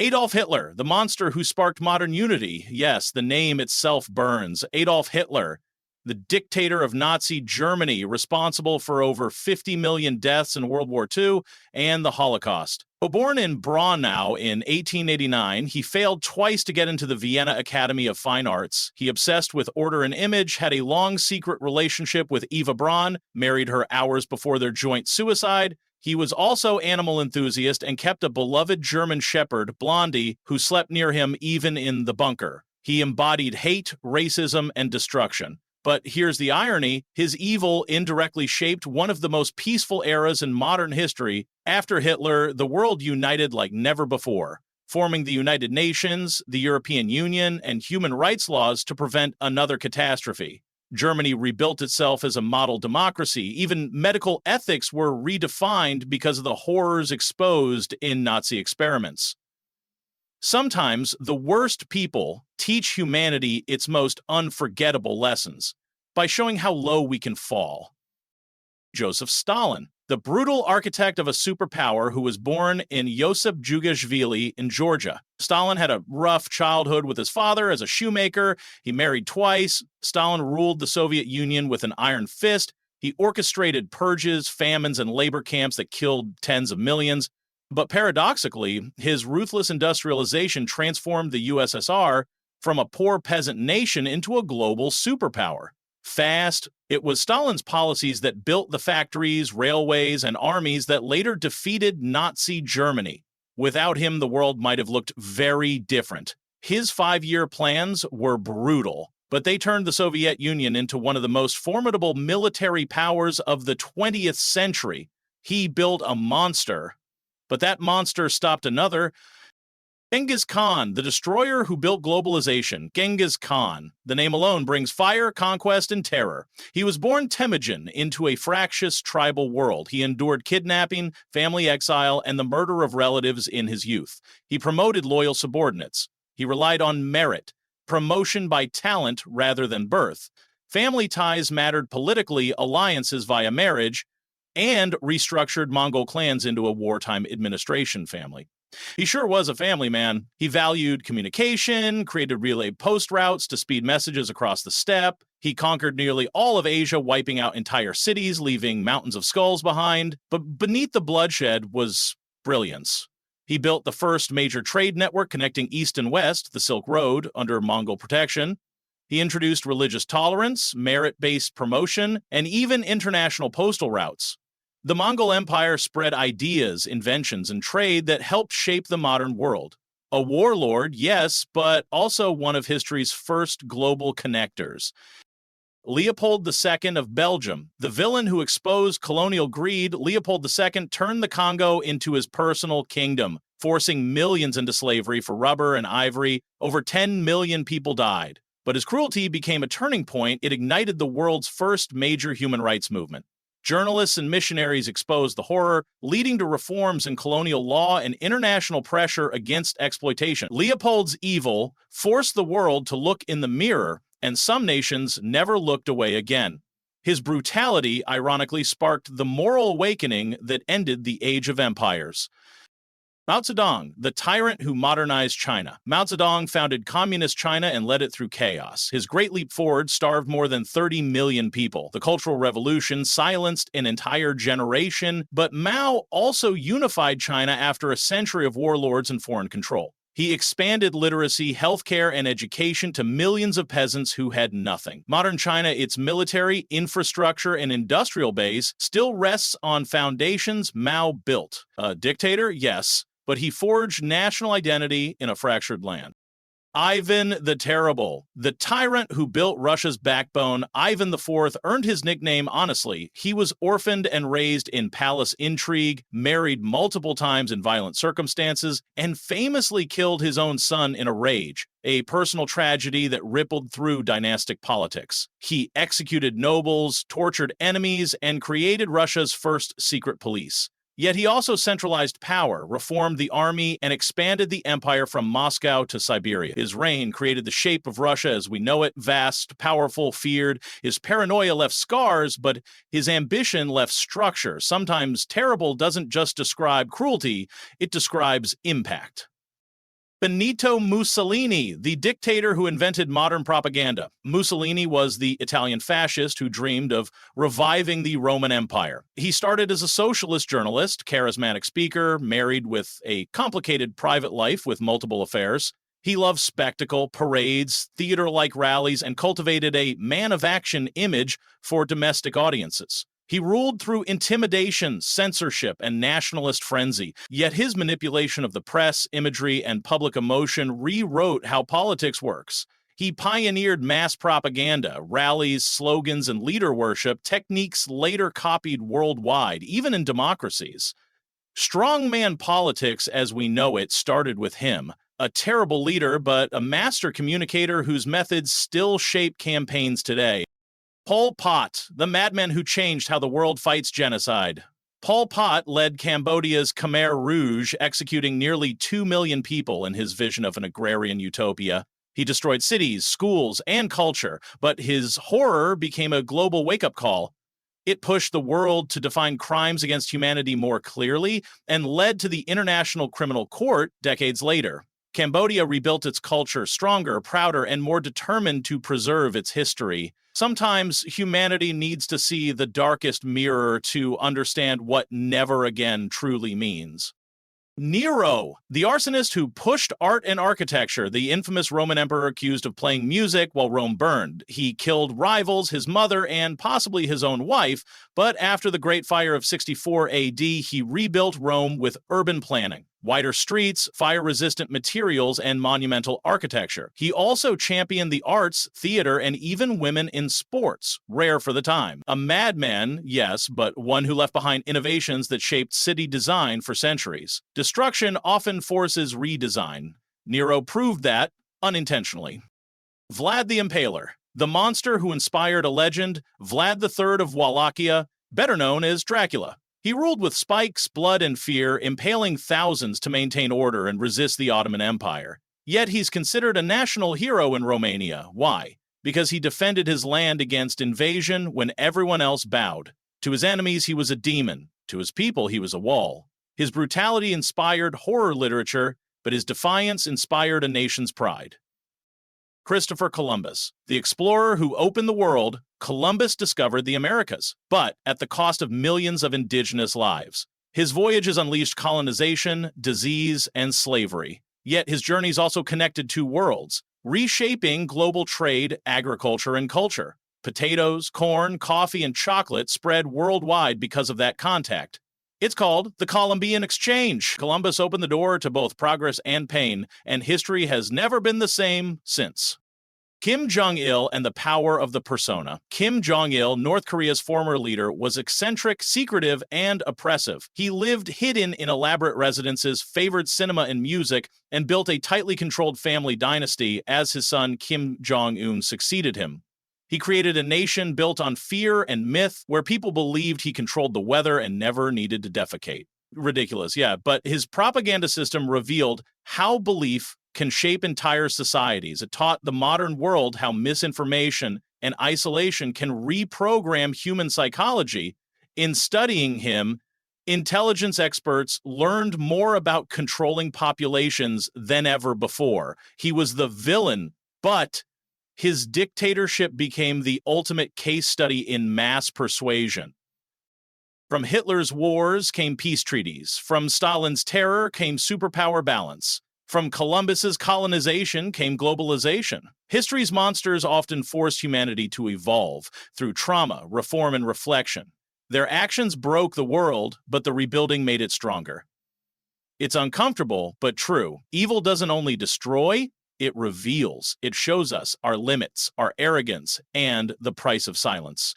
Adolf Hitler, the monster who sparked modern unity. Yes, the name itself burns. Adolf Hitler, the dictator of Nazi Germany, responsible for over 50 million deaths in World War II and the Holocaust. Born in Braunau in 1889, he failed twice to get into the Vienna Academy of Fine Arts. He obsessed with order and image, had a long secret relationship with Eva Braun, married her hours before their joint suicide. He was also animal enthusiast and kept a beloved German shepherd, Blondie, who slept near him even in the bunker. He embodied hate, racism, and destruction. But here's the irony, his evil indirectly shaped one of the most peaceful eras in modern history. After Hitler, the world united like never before, forming the United Nations, the European Union, and human rights laws to prevent another catastrophe. Germany rebuilt itself as a model democracy. Even medical ethics were redefined because of the horrors exposed in Nazi experiments. Sometimes the worst people teach humanity its most unforgettable lessons by showing how low we can fall. Joseph Stalin, the brutal architect of a superpower who was born in Yosip Jugashvili in Georgia. Stalin had a rough childhood with his father as a shoemaker. He married twice. Stalin ruled the Soviet Union with an iron fist. He orchestrated purges, famines, and labor camps that killed tens of millions. But paradoxically, his ruthless industrialization transformed the USSR from a poor peasant nation into a global superpower. Fast, it was Stalin's policies that built the factories, railways, and armies that later defeated Nazi Germany. Without him, the world might have looked very different. His 5-year plans were brutal, but they turned the Soviet Union into one of the most formidable military powers of the 20th century. He built a monster. But that monster stopped another. Genghis Khan, the destroyer who built globalization. Genghis Khan. The name alone brings fire, conquest, and terror. He was born Temujin into a fractious tribal world. He endured kidnapping, family exile, and the murder of relatives in his youth. He promoted loyal subordinates. He relied on merit, promotion by talent rather than birth. Family ties mattered politically, alliances via marriage, and restructured Mongol clans into a wartime administration family. He sure was a family man. He valued communication, created relay post routes to speed messages across the steppe. He conquered nearly all of Asia, wiping out entire cities, leaving mountains of skulls behind. But beneath the bloodshed was brilliance. He built the first major trade network connecting East and West, the Silk Road, under Mongol protection. He introduced religious tolerance, merit-based promotion, and even international postal routes. The Mongol Empire spread ideas, inventions, and trade that helped shape the modern world. A warlord, yes, but also one of history's first global connectors. Leopold II of Belgium, the villain who exposed colonial greed, Leopold II turned the Congo into his personal kingdom, forcing millions into slavery for rubber and ivory. Over 10 million people died. But his cruelty became a turning point. It ignited the world's first major human rights movement. Journalists and missionaries exposed the horror, leading to reforms in colonial law and international pressure against exploitation. Leopold's evil forced the world to look in the mirror, and some nations never looked away again. His brutality, ironically, sparked the moral awakening that ended the Age of Empires. Mao Zedong, the tyrant who modernized China. Mao Zedong founded communist China and led it through chaos. His Great Leap Forward starved more than 30 million people. The Cultural Revolution silenced an entire generation, but Mao also unified China after a century of warlords and foreign control. He expanded literacy, healthcare, and education to millions of peasants who had nothing. Modern China, its military, infrastructure, and industrial base, still rests on foundations Mao built. A dictator? Yes. But he forged national identity in a fractured land. Ivan the Terrible, the tyrant who built Russia's backbone. Ivan IV earned his nickname honestly. He was orphaned and raised in palace intrigue, married multiple times in violent circumstances, and famously killed his own son in a rage, a personal tragedy that rippled through dynastic politics. He executed nobles, tortured enemies, and created Russia's first secret police. Yet he also centralized power, reformed the army, and expanded the empire from Moscow to Siberia. His reign created the shape of Russia as we know it, vast, powerful, feared. His paranoia left scars, but his ambition left structure. Sometimes terrible doesn't just describe cruelty, it describes impact. Benito Mussolini, the dictator who invented modern propaganda. Mussolini was the Italian fascist who dreamed of reviving the Roman Empire. He started as a socialist journalist, charismatic speaker, married with a complicated private life with multiple affairs. He loved spectacle, parades, theater-like rallies, and cultivated a man of action image for domestic audiences. He ruled through intimidation, censorship, and nationalist frenzy, yet his manipulation of the press, imagery, and public emotion rewrote how politics works. He pioneered mass propaganda, rallies, slogans, and leader worship, techniques later copied worldwide, even in democracies. Strongman politics, as we know it, started with him. A terrible leader, but a master communicator whose methods still shape campaigns today. Pol Pot, the madman who changed how the world fights genocide. Pol Pot led Cambodia's Khmer Rouge, executing nearly 2 million people in his vision of an agrarian utopia. He destroyed cities, schools, and culture, but his horror became a global wake-up call. It pushed the world to define crimes against humanity more clearly and led to the International Criminal Court decades later. Cambodia rebuilt its culture stronger, prouder, and more determined to preserve its history. Sometimes humanity needs to see the darkest mirror to understand what never again truly means. Nero, the arsonist who pushed art and architecture, the infamous Roman emperor accused of playing music while Rome burned. He killed rivals, his mother, and possibly his own wife, but after the Great Fire of 64 AD, he rebuilt Rome with urban planning, wider streets, fire-resistant materials, and monumental architecture. He also championed the arts, theater, and even women in sports, rare for the time. A madman, yes, but one who left behind innovations that shaped city design for centuries. Destruction often forces redesign. Nero proved that, unintentionally. Vlad the Impaler, the monster who inspired a legend, Vlad III of Wallachia, better known as Dracula. He ruled with spikes, blood, and fear, impaling thousands to maintain order and resist the Ottoman Empire. Yet he's considered a national hero in Romania. Why? Because he defended his land against invasion when everyone else bowed. To his enemies, he was a demon. To his people, he was a wall. His brutality inspired horror literature, but his defiance inspired a nation's pride. Christopher Columbus, the explorer who opened the world. Columbus discovered the Americas, but at the cost of millions of indigenous lives. His voyages unleashed colonization, disease, and slavery. Yet his journeys also connected two worlds, reshaping global trade, agriculture, and culture. Potatoes, corn, coffee, and chocolate spread worldwide because of that contact. It's called the Columbian Exchange. Columbus opened the door to both progress and pain, and history has never been the same since. Kim Jong-il and the power of the persona. Kim Jong-il, North Korea's former leader, was eccentric, secretive, and oppressive. He lived hidden in elaborate residences, favored cinema and music, and built a tightly controlled family dynasty as his son Kim Jong-un succeeded him. He created a nation built on fear and myth where people believed he controlled the weather and never needed to defecate. Ridiculous, yeah, but his propaganda system revealed how belief can shape entire societies. It taught the modern world how misinformation and isolation can reprogram human psychology. In studying him, intelligence experts learned more about controlling populations than ever before. He was the villain, but his dictatorship became the ultimate case study in mass persuasion. From Hitler's wars came peace treaties. From Stalin's terror came superpower balance. From Columbus's colonization came globalization. History's monsters often forced humanity to evolve through trauma, reform, and reflection. Their actions broke the world, but the rebuilding made it stronger. It's uncomfortable, but true. Evil doesn't only destroy, it reveals. It shows us our limits, our arrogance, and the price of silence.